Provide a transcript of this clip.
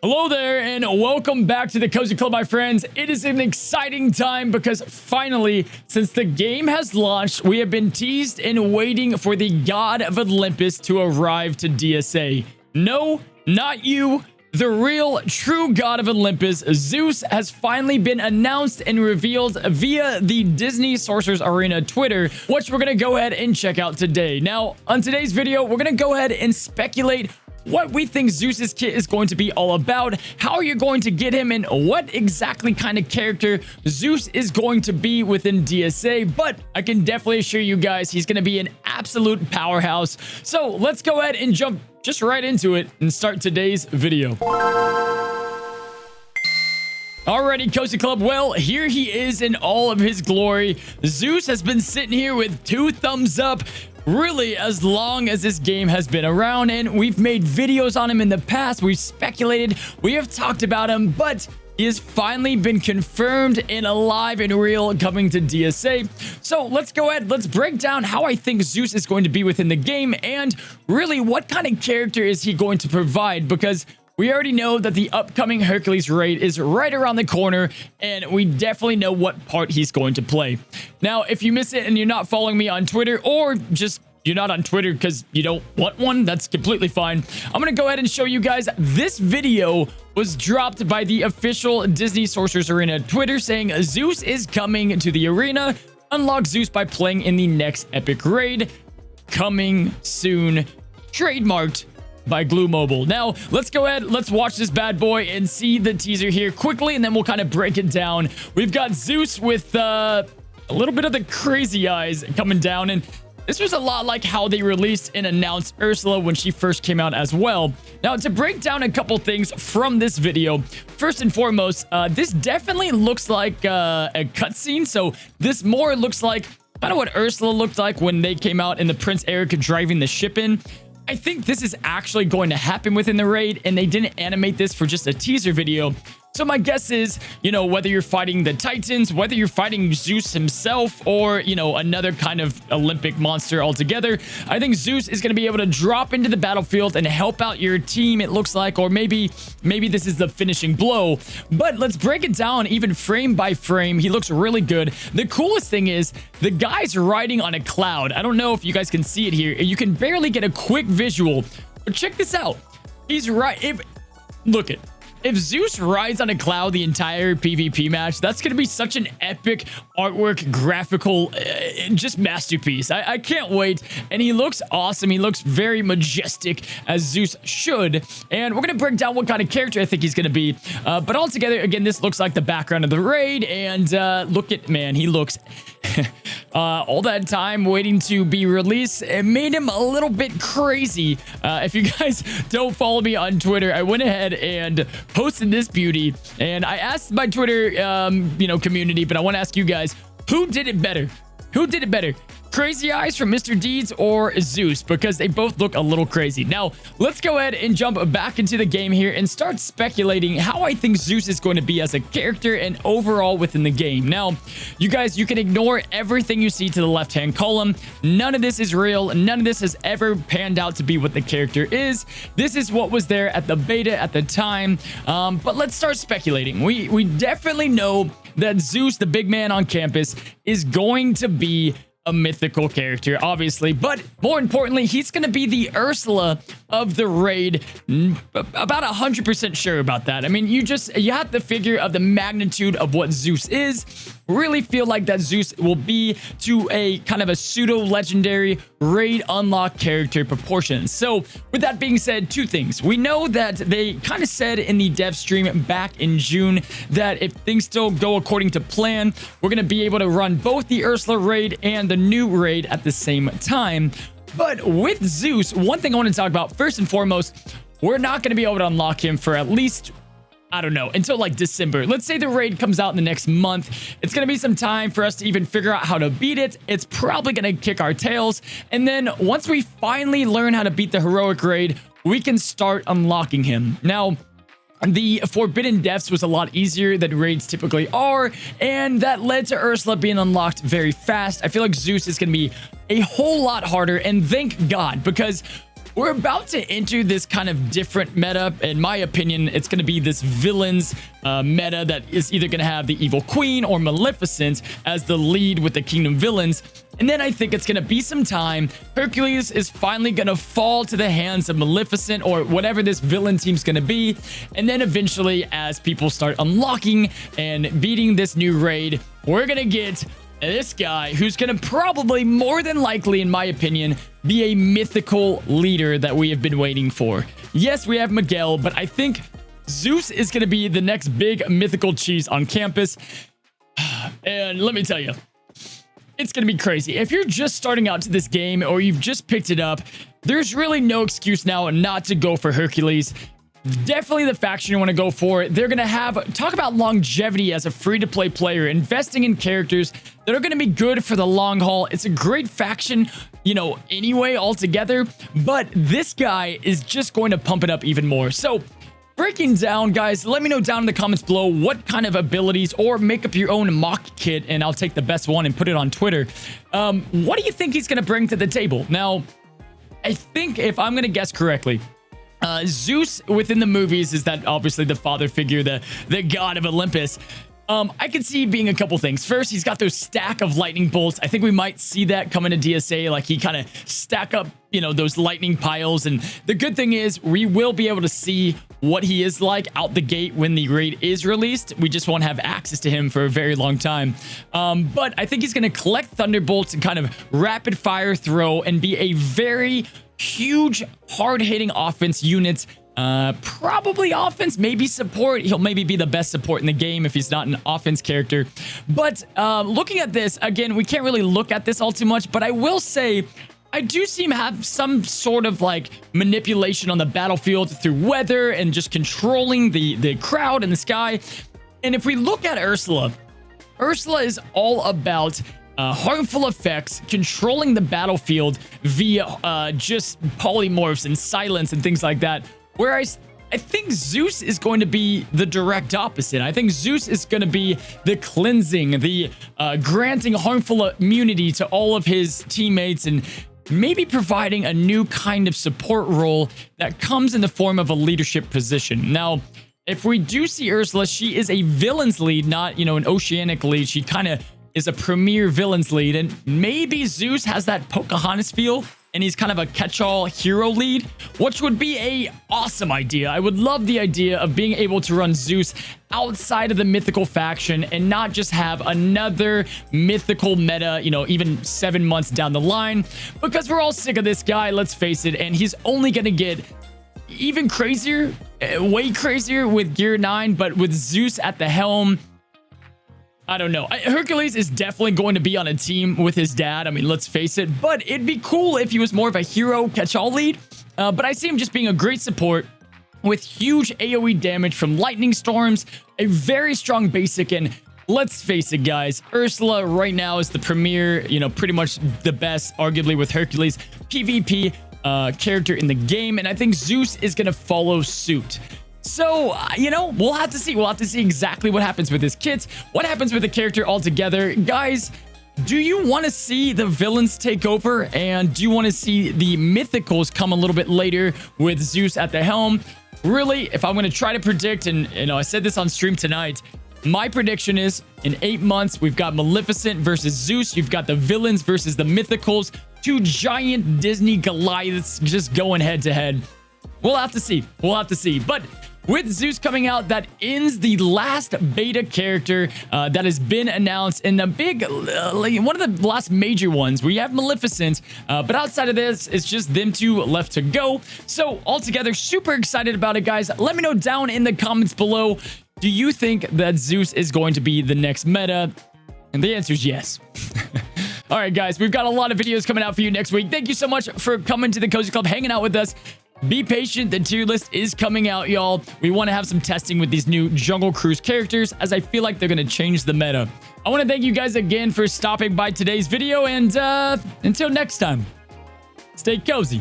Hello there and welcome back to the Cozy Club, my friends. It is an exciting time because finally, since the game has launched, we have been teased and waiting for the god of Olympus to arrive to DSA. No, not you. The real, true god of Olympus, Zeus, has finally been announced and revealed via the Disney Sorcerer's Arena Twitter, which we're going to go ahead and check out today. Now, on today's video, we're going to go ahead and speculate what we think Zeus's kit is going to be all about, how you're going to get him, and what exactly kind of character Zeus is going to be within DSA. But I can definitely assure you guys he's going to be an absolute powerhouse. So let's go ahead and jump just right into it and start today's video. Alrighty, Cozy Club, well, here he is in all of his glory. Zeus has been sitting here with 2 thumbs up really as long as this game has been around, and we've made videos on him in the past. We've speculated, we have talked about him, but he has finally been confirmed and alive and real coming to DSA. So let's go ahead, let's break down how I think Zeus is going to be within the game, and really what kind of character is he going to provide, because we already know that the upcoming Hercules raid is right around the corner, and we definitely know what part he's going to play. Now, if you miss it and you're not following me on Twitter, or just you're not on Twitter because you don't want one, that's completely fine. I'm going to go ahead and show you guys this video was dropped by the official Disney Sorcerer's Arena Twitter saying Zeus is coming to the arena. Unlock Zeus by playing in the next epic raid. Coming soon. Trademarked by Glue Mobile. Now, let's go ahead, let's watch this bad boy and see the teaser here quickly, and then we'll kind of break it down. We've got Zeus with a little bit of the crazy eyes coming down, and this was a lot like how they released and announced Ursula when she first came out as well. Now, to break down a couple things from this video, first and foremost, this definitely looks like a cutscene, so this more looks like kind of what Ursula looked like when they came out in the Prince Eric driving the ship in. I think this is actually going to happen within the raid, and they didn't animate this for just a teaser video. So my guess is, you know, whether you're fighting the Titans, whether you're fighting Zeus himself, or, you know, another kind of Olympic monster altogether, I think Zeus is going to be able to drop into the battlefield and help out your team, it looks like, or maybe this is the finishing blow. But let's break it down even frame by frame. He looks really good. The coolest thing is the guy's riding on a cloud. I don't know if you guys can see it here. You can barely get a quick visual, but check this out. He's right. If Zeus rides on a cloud the entire PvP match, that's going to be such an epic artwork, graphical, just masterpiece. I can't wait. And he looks awesome. He looks very majestic, as Zeus should. And we're going to break down what kind of character I think he's going to be. But altogether, again, this looks like the background of the raid. And look at, man, he looks... all that time waiting to be released, it made him a little bit crazy. If you guys don't follow me on Twitter, I went ahead and posted this beauty, and I asked my Twitter community, but I want to ask you guys, who did it better? Who did it better? Crazy Eyes from Mr. Deeds or Zeus? Because they both look a little crazy. Now, let's go ahead and jump back into the game here and start speculating how I think Zeus is going to be as a character and overall within the game. Now, you guys, you can ignore everything you see to the left-hand column. None of this is real. None of this has ever panned out to be what the character is. This is what was there at the beta at the time. But let's start speculating. We definitely know that Zeus, the big man on campus, is going to be a mythical character, obviously, but more importantly, he's going to be the Ursula of the raid. About 100% sure about that. I mean, you have the figure of the magnitude of what Zeus is. Really feel like that Zeus will be to a kind of a pseudo legendary raid unlock character proportion. So with that being said, 2 things. We know that they kind of said in the dev stream back in June that if things still go according to plan, we're going to be able to run both the Ursula raid and the new raid at the same time. But with Zeus, one thing I want to talk about first and foremost, we're not going to be able to unlock him for at least, I don't know, until like December. Let's say the raid comes out in the next month. It's going to be some time for us to even figure out how to beat it. It's probably going to kick our tails. And then once we finally learn how to beat the heroic raid, we can start unlocking him. Now, the Forbidden Depths was a lot easier than raids typically are, and that led to Ursula being unlocked very fast. I feel like Zeus is going to be a whole lot harder, and thank God, because we're about to enter this kind of different meta. In my opinion, it's going to be this villains meta that is either going to have the evil queen or Maleficent as the lead with the kingdom villains. And then I think it's going to be some time. Hercules is finally going to fall to the hands of Maleficent or whatever this villain team's going to be. And then eventually, as people start unlocking and beating this new raid, we're going to get this guy who's going to probably, more than likely, in my opinion, be a mythical leader that we have been waiting for. Yes, we have Miguel, but I think Zeus is going to be the next big mythical cheese on campus. And let me tell you, it's going to be crazy. If you're just starting out to this game or you've just picked it up, there's really no excuse now not to go for Hercules. Definitely the faction you want to go for. They're going to have, talk about longevity as a free-to-play player, investing in characters that are going to be good for the long haul. It's a great faction, you know, anyway, altogether. But this guy is just going to pump it up even more. So, breaking down, guys, let me know down in the comments below what kind of abilities, or make up your own mock kit, and I'll take the best one and put it on Twitter. What do you think he's going to bring to the table? Now, I think if I'm going to guess correctly, Zeus within the movies is that obviously the father figure, the god of Olympus. I could see being a couple things. First, he's got those stack of lightning bolts. I think we might see that come into DSA, like he kind of stack up, you know, those lightning piles. And the good thing is we will be able to see what he is like out the gate when the raid is released. We just won't have access to him for a very long time. But I think he's going to collect thunderbolts and kind of rapid fire throw and be a very huge, hard-hitting offense unit. Probably offense, maybe support. He'll maybe be the best support in the game if he's not an offense character. But looking at this, again, we can't really look at this all too much, but I will say I do see him have some sort of like manipulation on the battlefield through weather and just controlling the crowd and the sky. And if we look at Ursula, Ursula is all about harmful effects, controlling the battlefield via just polymorphs and silence and things like that. Whereas I think Zeus is going to be the direct opposite. I think Zeus is going to be the cleansing, the granting harmful immunity to all of his teammates, and maybe providing a new kind of support role that comes in the form of a leadership position. Now, if we do see Ursula, she is a villain's lead, not, you know, an oceanic lead. She kind of is a premier villain's lead, and maybe Zeus has that Pocahontas feel, and he's kind of a catch-all hero lead, which would be a awesome idea. I would love the idea of being able to run Zeus outside of the mythical faction and not just have another mythical meta, you know, even 7 months down the line, because we're all sick of this guy, let's face it, and he's only going to get even crazier, way crazier with Gear 9, but with Zeus at the helm, I don't know. Hercules is definitely going to be on a team with his dad. I mean, let's face it. But it'd be cool if he was more of a hero catch-all lead. But I see him just being a great support with huge AoE damage from lightning storms, a very strong basic, and let's face it, guys, Ursula right now is the premier, you know, pretty much the best, arguably with Hercules, PvP character in the game. And I think Zeus is going to follow suit. So, you know, we'll have to see. We'll have to see exactly what happens with his kits, what happens with the character altogether. Guys, do you want to see the villains take over? And do you want to see the mythicals come a little bit later with Zeus at the helm? Really, if I'm going to try to predict, and, you know, I said this on stream tonight, my prediction is in 8 months, we've got Maleficent versus Zeus. You've got the villains versus the mythicals. Two giant Disney Goliaths just going head to head. We'll have to see. We'll have to see. But with Zeus coming out, that ends the last beta character that has been announced in the big, one of the last major ones. We have Maleficent, but outside of this, it's just them two left to go. So altogether, super excited about it, guys. Let me know down in the comments below. Do you think that Zeus is going to be the next meta? And the answer is yes. All right, guys, we've got a lot of videos coming out for you next week. Thank you so much for coming to the Cozy Club, hanging out with us. Be patient, the tier list is coming out, y'all. We want to have some testing with these new Jungle Cruise characters, as I feel like they're going to change the meta. I want to thank you guys again for stopping by today's video, and until next time, stay cozy.